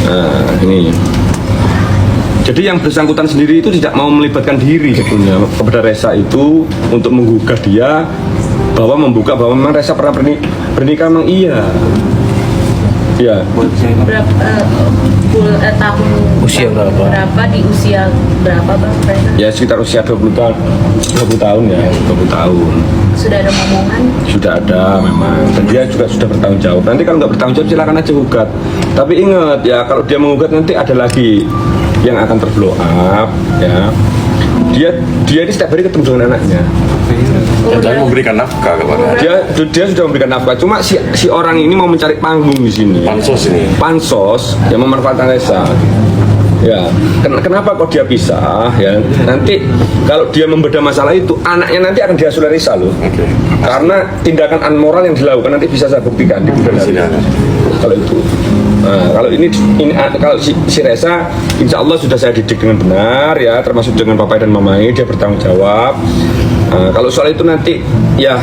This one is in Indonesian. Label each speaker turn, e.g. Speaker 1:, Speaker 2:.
Speaker 1: Nah, ini. Jadi yang bersangkutan sendiri itu tidak mau melibatkan diri sebetulnya kepada Resa itu untuk menggugah dia bahwa membuka bahwa memang Resa pernah bernikah memang iya. Ya.
Speaker 2: Tahun
Speaker 3: usia berapa?
Speaker 2: Berapa di usia berapa Bang Resa?
Speaker 1: Ya sekitar usia 20 tahun. 20 tahun ya, 20 tahun.
Speaker 2: Sudah ada omongan?
Speaker 1: Sudah ada memang. Dan dia juga sudah bertanggung jawab. Nanti kalau nggak bertanggung jawab silakan aja gugat. Tapi ingat ya kalau dia mengugat nanti ada lagi yang akan terblow up ya. Dia ini setiap hari ketemu dengan anaknya.
Speaker 4: Dan memberikan nafkah kepada
Speaker 1: Dia sudah memberikan nafkah. Cuma si orang ini mau mencari panggung di sini. Pansos yang memanfaatkan Resa. Ya, kenapa kok dia pisah ya? Nanti kalau dia membedah masalah itu, anaknya nanti akan diasuh Resa loh. Karena tindakan amoral yang dilakukan nanti bisa saya buktikan di persidangan. Kalau itu. Nah, kalau ini kalau si Resa, insya Allah sudah saya didik dengan benar ya, termasuk dengan papai dan mamai, dia bertanggung jawab. Nah, kalau soal itu nanti ya